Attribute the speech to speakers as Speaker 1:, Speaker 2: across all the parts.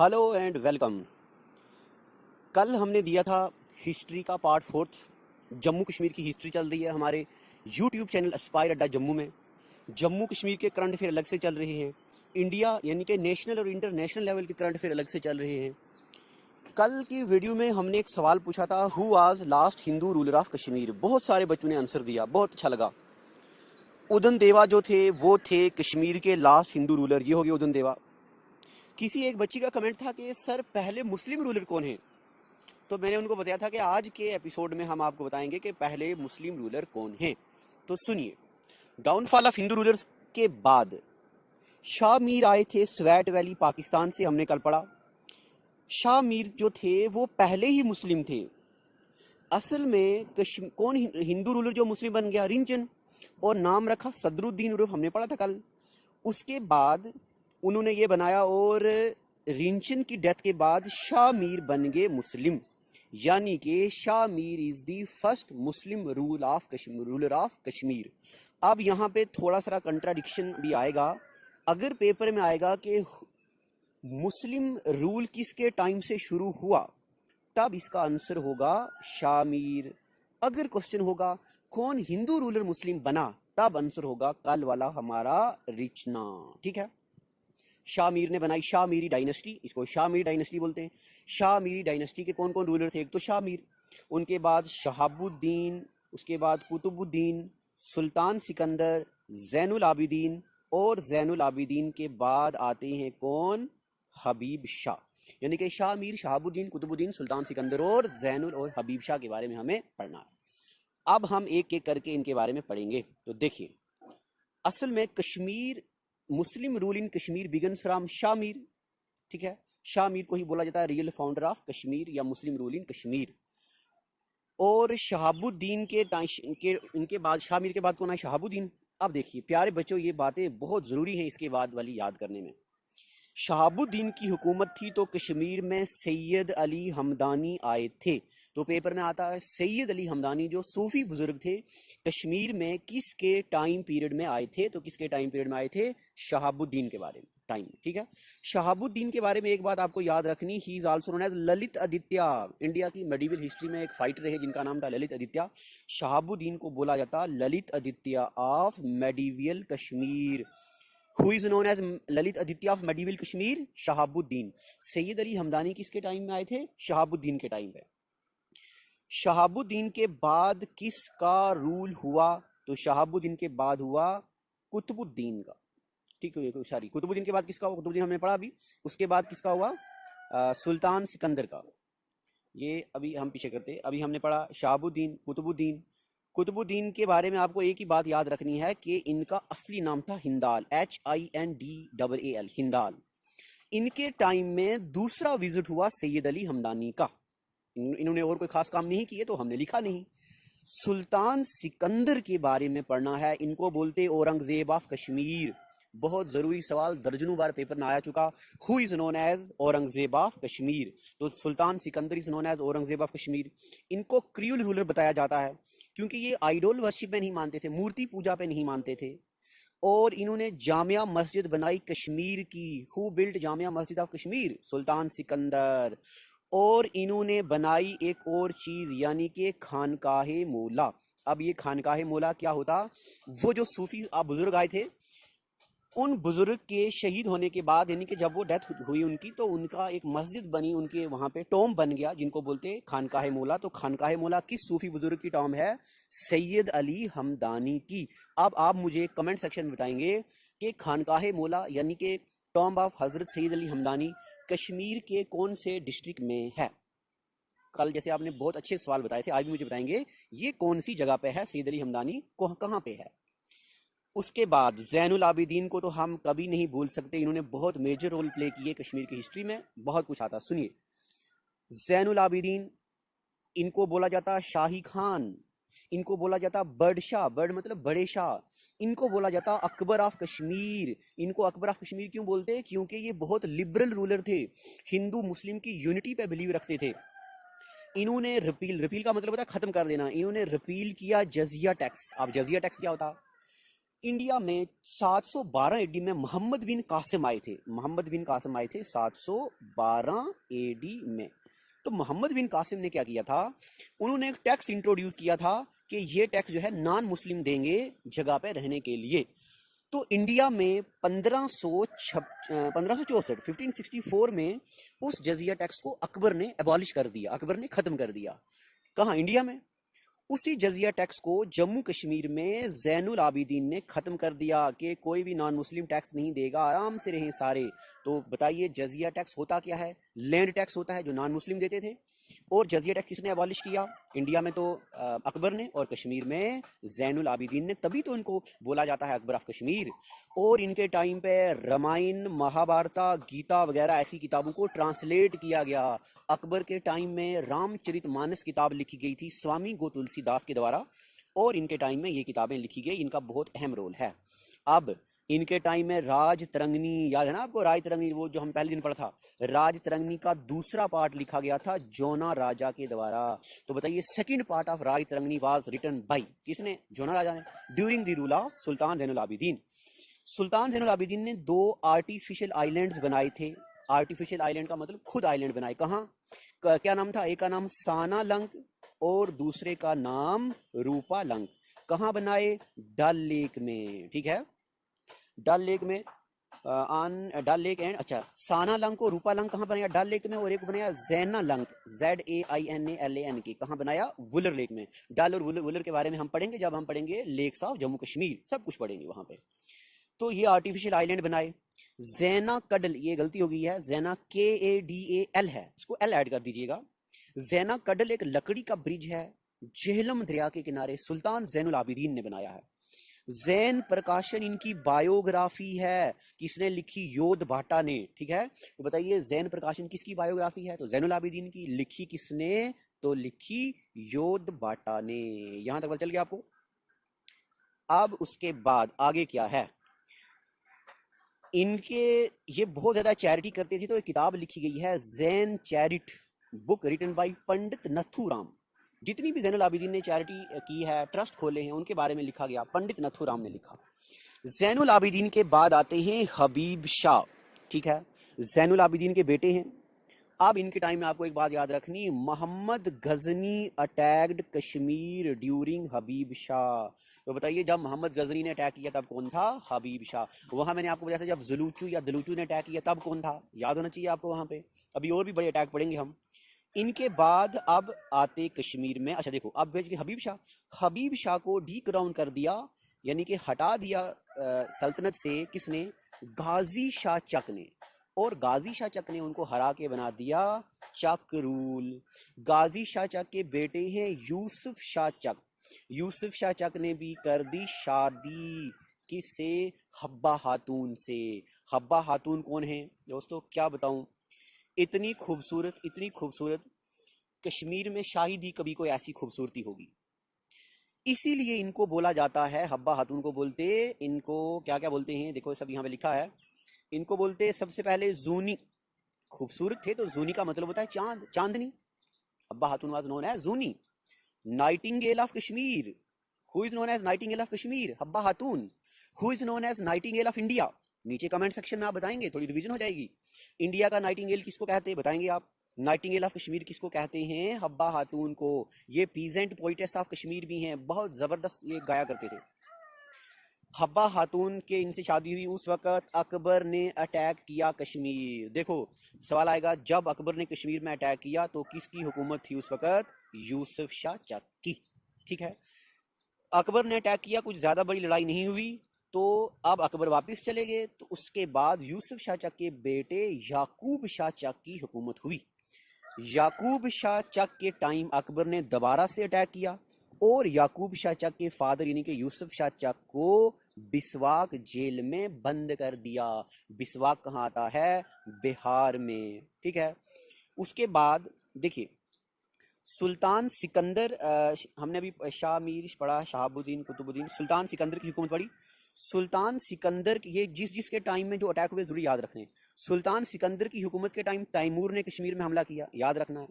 Speaker 1: Hello and welcome. कल हमने दिया था हिस्ट्री का पार्ट 4। जम्मू कश्मीर की हिस्ट्री चल रही है हमारे यूट्यूब चैनल एस्पायर अड्डा जम्मू में। जम्मू कश्मीर के करंट अफेयर अलग से चल रहे हैं, इंडिया यानी कि नेशनल और इंटरनेशनल लेवल के करंट अफेयर अलग से चल रहे हैं। कल की वीडियो में हमने एक सवाल पूछा था, who was last Hindu ruler of Kashmir. बहुत सारे बच्चों ने आंसर दिया, बहुत अच्छा लगा। उदन देवा जो थे वो थे कश्मीर के लास्ट हिंदू रूलर, ये हो गए उदन देवा। किसी एक बच्ची का कमेंट था कि सर पहले मुस्लिम रूलर कौन है, तो मैंने उनको बताया था कि आज के एपिसोड में हम आपको बताएंगे कि पहले मुस्लिम रूलर कौन हैं। तो सुनिए, डाउनफॉल ऑफ हिंदू रूलर्स के बाद शाह मीर आए थे स्वेट वैली पाकिस्तान से, हमने कल पढ़ा। शाह मीर जो थे वो पहले ही मुस्लिम थे। असल में कौन हिंदू रूलर जो मुस्लिम बन गया, रिंचन, और नाम रखा सदरुद्दीन उर्फ, हमने पढ़ा था कल। उसके बाद उन्होंने ये बनाया और रिंचन की डेथ के बाद शाह मीर बन गए मुस्लिम, यानी कि Shah Mir is the first Muslim ruler of Kashmir. अब यहाँ पे थोड़ा सा कंट्राडिक्शन भी आएगा। अगर पेपर में आएगा कि मुस्लिम रूल किसके टाइम से शुरू हुआ, तब इसका आंसर होगा शाह मीर। अगर क्वेश्चन होगा कौन हिंदू रूलर मुस्लिम बना, तब आंसर होगा कल वाला हमारा रिचना। ठीक है, शाह मीर ने बनाई शाह मीरी डायनेस्टी, इसको शाह मीरी डायनेस्टी बोलते हैं। शाह मीरी डायनेस्टी के कौन कौन रूलर थे? एक तो शाह मीर, उनके बाद शहाबुद्दीन, उसके बाद कुतुबुद्दीन, सुल्तान सिकंदर, जैनुल आबिदीन, और जैनुल आबिदीन के बाद आते हैं कौन? हबीब शाह। यानी कि शाह मीर, शहाबुद्दीन, कुतुबुद्दीन, सुल्तान सिकंदर और जैनुल और हबीब शाह के बारे में हमें पढ़ना है। अब हम एक एक करके इनके बारे में पढ़ेंगे। तो देखिए, असल में कश्मीर मुस्लिम rule in Kashmir begins from Shah Mir. ठीक है, शाह मीर को ही बोला जाता है रियल फाउंडर ऑफ कश्मीर या मुस्लिम रूल इन कश्मीर। और शहाबुद्दीन इनके बाद शाह मीर के बाद कौन है? शहाबुद्दीन। अब देखिए प्यारे बच्चों, ये बातें बहुत ज़रूरी हैं इसके बाद वाली याद करने में। शहाबुद्दीन की हुकूमत थी तो कश्मीर में सैयद अली हमदानी आए थे। तो पेपर में आता है सैयद अली हमदानी जो सूफी बुजुर्ग थे, कश्मीर में किसके टाइम पीरियड में आए थे? तो किसके टाइम पीरियड में आए थे? शहाबुद्दीन के बारे में टाइम। ठीक है, शहाबुद्दीन के बारे में एक बात आपको याद रखनी, he is also known as Lalit Aditya. India की मेडिवल हिस्ट्री में एक फाइटर है जिनका नाम था ललित आदित्य। शहाबुद्दीन को बोला जाता Lalit Aditya of medieval Kashmir. Who is known as Lalit Aditya of medieval Kashmir? Shahabuddin. Sayyid Ali Hamdani किसके टाइम में आए थे? शहाबुद्दीन के टाइम पे। शहाबुद्दीन के बाद किसका रूल हुआ? तो शहाबुद्दीन के बाद हुआ कुतुबुद्दीन का। ठीक है, सॉरी, कुतुबुद्दीन के बाद किसका हुआ? कुतुबुद्दीन हमने पढ़ा अभी। उसके बाद किसका हुआ? सुल्तान सिकंदर का। ये अभी हम पीछे करते, अभी हमने पढ़ा शहाबुद्दीन, कुतुबुद्दीन। कुतुबुद्दीन के बारे में आपको एक ही बात याद रखनी है कि इनका असली नाम था हिंदाल, HINDAAL, हिंदाल। इनके टाइम में दूसरा विजिट हुआ सैयद अली हमदानी का। इन्होंने और कोई खास काम नहीं किए तो हमने लिखा नहीं। सुल्तान सिकंदर के बारे में पढ़ना है, इनको बोलते औरंगजेब ऑफ कश्मीर। बहुत जरूरी सवाल, दर्जनों बार पेपर में आया चुका। Who is known as Aurangzeb of Kashmir? तो Sultan Sikandar is known as Aurangzeb of Kashmir. इनको क्रूअल रूलर बताया जाता है क्योंकि ये आइडोल वर्शिप में नहीं मानते थे, मूर्ति पूजा पे नहीं मानते थे। और इन्होंने जामिया मस्जिद बनाई कश्मीर की। Who built Jamia Masjid of Kashmir? सुल्तान सिकंदर। और इन्होंने बनाई एक और चीज, यानी कि खानकाहे मौला। अब ये खानकाहे मौला क्या होता? वो जो सूफी बुजुर्ग आए थे, उन बुजुर्ग के शहीद होने के बाद, यानी कि जब वो डेथ हुई उनकी, तो उनका एक मस्जिद बनी, उनके वहां पे टॉम बन गया, जिनको बोलते खानकाहे मौला। तो खानकाहे मौला किस सूफी बुजुर्ग की टॉम है? सैयद अली हमदानी की। अब आप मुझे कमेंट सेक्शन में बताएंगे कि खानकाहे मौला यानी कि टॉम ऑफ हजरत सैयद अली हमदानी कश्मीर के कौन से डिस्ट्रिक्ट में है? कल जैसे आपने बहुत अच्छे सवाल बताए थे, आज भी मुझे बताएंगे ये कौन सी जगह पे है, सैयद अली हमदानी कहाँ पे है। उसके बाद जैनुल आबिदीन को तो हम कभी नहीं भूल सकते, इन्होंने बहुत मेजर रोल प्ले किए कश्मीर की हिस्ट्री में, बहुत कुछ आता। सुनिए, जैनुल आबिदीन, इनको बोला जाता शाही खान, इनको बोला जाता बर्ड शाह, बर्ड मतलब बड़े शाह। इनको बोला जाता अकबर ऑफ कश्मीर। इनको अकबर ऑफ कश्मीर क्यों बोलते? क्योंकि ये बहुत लिबरल रूलर थे, हिंदू मुस्लिम की यूनिटी पे बिलीव रखते थे। इन्होंने रिपील का मतलब होता है खत्म कर देना। इन्होंने रिपील किया जजिया टैक्स। अब जजिया टैक्स क्या होता? इंडिया में 712 एडी में मोहम्मद बिन कासिम आए थे। मोहम्मद बिन कासिम आए थे 712 एडी में। तो मोहम्मद बिन कासिम ने क्या किया था, उन्होंने एक टैक्स इंट्रोड्यूस किया था कि ये टैक्स जो है नॉन मुस्लिम देंगे जगह पे रहने के लिए। तो इंडिया में 1564 1564 में उस जजिया टैक्स को अकबर ने एबॉलिश कर दिया, अकबर ने खत्म कर दिया। कहाँ? इंडिया में। उसी जजिया टैक्स को जम्मू कश्मीर में जैनुल आबिदीन ने खत्म कर दिया कि कोई भी नॉन मुस्लिम टैक्स नहीं देगा, आराम से रहें सारे। तो बताइए जजिया टैक्स होता क्या है? लैंड टैक्स होता है जो नॉन मुस्लिम देते थे। और जजिया टैक्स किसने अबॉलिश किया? इंडिया में तो अकबर ने, और कश्मीर में जैनुल आबिदीन ने। तभी तो इनको बोला जाता है अकबर ऑफ कश्मीर। और इनके टाइम पे रामायण, महाभारत, गीता वगैरह ऐसी किताबों को ट्रांसलेट किया गया। अकबर के टाइम में रामचरितमानस किताब लिखी गई थी स्वामी गो तुलसीदास के द्वारा, और इनके टाइम में ये किताबें लिखी गई। इनका बहुत अहम रोल है। अब इनके टाइम में राज तरंगिनी, याद है ना आपको राज तरंगिनी, वो जो हम पहले दिन पढ़ा था। राज तरंगिनी का दूसरा पार्ट लिखा गया था जोना राजा के द्वारा। तो बताइए second part of Rajatarangini was written by किसने? जोना राजा ने, during the rule of Sultan Zainul Abidin. Sultan Zainul Abidin ने 2 आर्टिफिशियल आइलैंड्स बनाए थे। आर्टिफिशियल आइलैंड का मतलब खुद आइलैंड बनाए। कहाँ? क्या नाम था? एक का नाम साना लंक और दूसरे का नाम रूपा लंक। कहाँ बनाए? डल लेक में। ठीक है, डल लेक में, ऑन डल लेक एंड, अच्छा, साना लंक और रूपा लंक कहाँ बनाया? डल लेक में। और एक बनाया जैना लंक, ZAINALAN कहाँ बनाया? वुलर लेक में। डल और वुलर के बारे में हम पढ़ेंगे जब हम पढ़ेंगे लेक्स ऑफ जम्मू कश्मीर, सब कुछ पढ़ेंगे वहां पे। तो ये आर्टिफिशियल आइलैंड बनाए। जैना कडल, ये गलती हो गई है, जैना KADAL है, इसको L ऐड कर दीजिएगा। जैना कडल एक लकड़ी का ब्रिज है झेलम दरिया के किनारे, सुल्तान जैनुल आबिदीन ने बनाया है। जैन प्रकाशन इनकी बायोग्राफी है। किसने लिखी? योध भाटा ने। ठीक है, तो बताइए जैन प्रकाशन किसकी बायोग्राफी है? तो जैनुल आबिदीन की। लिखी किसने? तो लिखी योध भाटा ने। यहां तक पता चल गया आपको। अब उसके बाद आगे क्या है? इनके ये बहुत ज्यादा चैरिटी करते थे, तो एक किताब लिखी गई है Jain Charit, book written by Pandit Nathuram. जितनी भी जैनुल आबिदीन ने चैरिटी की है, ट्रस्ट खोले हैं, उनके बारे में लिखा गया, पंडित नथुराम ने लिखा। जैनुल आबिदीन के बाद आते हैं हबीब शाह। ठीक है, जैनुल आबिदीन के बेटे हैं। अब इनके टाइम में आपको एक बात याद रखनी, मोहम्मद गजनी अटैक्ड कश्मीर ड्यूरिंग हबीब शाह। तो बताइए जब मोहम्मद गजनी ने अटैक किया तब कौन था? हबीब शाह। वहां मैंने आपको बताया था जब जुलूचू या दलूचू ने अटैक किया तब कौन था? याद होना चाहिए आपको वहां पे। अभी और भी बड़े अटैक पड़ेंगे हम। इनके बाद अब आते कश्मीर में। अच्छा देखो, अब हबीब शाह, हबीब शाह को डी क्राउन कर दिया, यानी कि हटा दिया सल्तनत से। किसने? गाजी शाह चक ने। और गाजी शाह चक ने उनको हरा के बना दिया चक रूल। गाजी शाह चक के बेटे हैं यूसुफ शाह चक। यूसुफ शाह चक ने भी कर दी शादी, किससे? हब्बा खातून से। हब्बा खातून कौन है दोस्तों? क्या बताऊं, इतनी खूबसूरत, इतनी खूबसूरत। कश्मीर में शाहिद ही कभी कोई ऐसी खूबसूरती होगी। इसीलिए इनको बोला जाता है, हब्बा खातून को बोलते, इनको क्या क्या बोलते हैं देखो, सब यहाँ पे लिखा है। इनको बोलते सबसे पहले जूनी। खूबसूरत थे तो जूनी का मतलब होता है चांद, चांदनी। Habba Khatoon was known as Zooni. Nightingale of Kashmir, who is known as nightingale of Kashmir? Habba Khatoon. Who is known as nightingale of India? नीचे कमेंट सेक्शन में आप बताएंगे, थोड़ी रिवीजन हो जाएगी। इंडिया का नाइटिंगेल किसको कहते हैं बताएंगे आप? नाइटिंगेल ऑफ कश्मीर किसको कहते हैं? हब्बा खातून को। ये पीजेंट पोइटेस ऑफ कश्मीर भी हैं, बहुत जबरदस्त ये गाया करते थे। हब्बा खातून के इनसे शादी हुई उस वक्त अकबर ने अटैक किया कश्मीर। देखो सवाल आएगा, जब अकबर ने कश्मीर में अटैक किया तो किसकी हुकूमत थी उस वक्त? यूसुफ शाह चक की। ठीक है, अकबर ने अटैक किया, कुछ ज्यादा बड़ी लड़ाई नहीं हुई, तो अब अकबर वापस चले गए। तो उसके बाद यूसुफ शाह चक के बेटे याकूब शाह चक की हुकूमत हुई। याकूब शाह चक के टाइम अकबर ने दोबारा से अटैक किया और याकूब शाह चक के फादर यानी कि यूसुफ शाह चक को बिस्वाक जेल में बंद कर दिया। बिस्वाक कहाँ आता है? बिहार में। ठीक है, उसके बाद देखिए सुल्तान सिकंदर, हमने अभी शाह मीर पढ़ा, शहाबुद्दीन कुतुबुद्दीन, सुल्तान सिकंदर की हुकूमत पढ़ी। सुल्तान सिकंदर की, ये जिसके टाइम में जो अटैक हुए जरूर याद रखने। सुल्तान सिकंदर की हुकूमत के टाइम तैमूर ने कश्मीर में हमला किया, याद रखना है।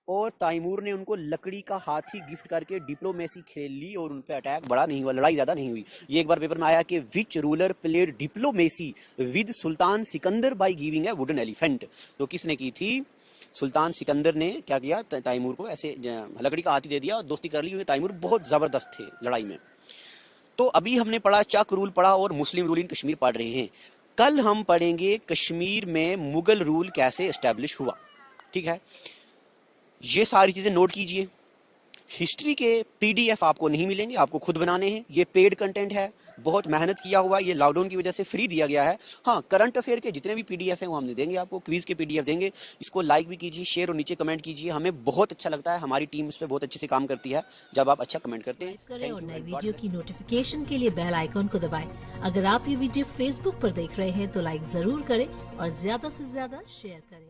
Speaker 1: और तैमूर ने उनको लकड़ी का हाथी गिफ्ट करके डिप्लोमेसी खेल ली और उन पे अटैक बड़ा नहीं हुआ, लड़ाई ज़्यादा नहीं हुई। ये एक बार पेपर में आया कि which ruler played diplomacy with Sultan Sikandar by giving a wooden elephant. तो किसने की थी? सुल्तान सिकंदर ने क्या किया, तैमूर को ऐसे लकड़ी का हाथी दे दिया और दोस्ती कर ली, क्योंकि तैमूर बहुत ज़बरदस्त थे लड़ाई में। तो अभी हमने पढ़ा चक रूल पढ़ा और मुस्लिम रूल इन कश्मीर पढ़ रहे हैं। कल हम पढ़ेंगे कश्मीर में मुगल रूल कैसे एस्टेब्लिश हुआ। ठीक है, ये सारी चीज़ें नोट कीजिए। हिस्ट्री के पीडीएफ आपको नहीं मिलेंगे, आपको खुद बनाने हैं। ये पेड कंटेंट है, बहुत मेहनत किया हुआ, ये लॉकडाउन की वजह से फ्री दिया गया है। हाँ, करंट अफेयर के जितने भी पीडीएफ हैं वो हमने देंगे आपको, क्विज के पीडीएफ देंगे। इसको लाइक भी कीजिए, शेयर और नीचे कमेंट कीजिए। हमें बहुत अच्छा लगता है, हमारी टीम इस पर बहुत अच्छे से काम करती है जब आप अच्छा कमेंट करते हैं।
Speaker 2: करें और नई वीडियो की नोटिफिकेशन के लिए बेल आइकॉन को दबाएं। अगर आप ये वीडियो फेसबुक पर देख रहे हैं तो लाइक जरूर करें और ज्यादा से ज्यादा शेयर करें।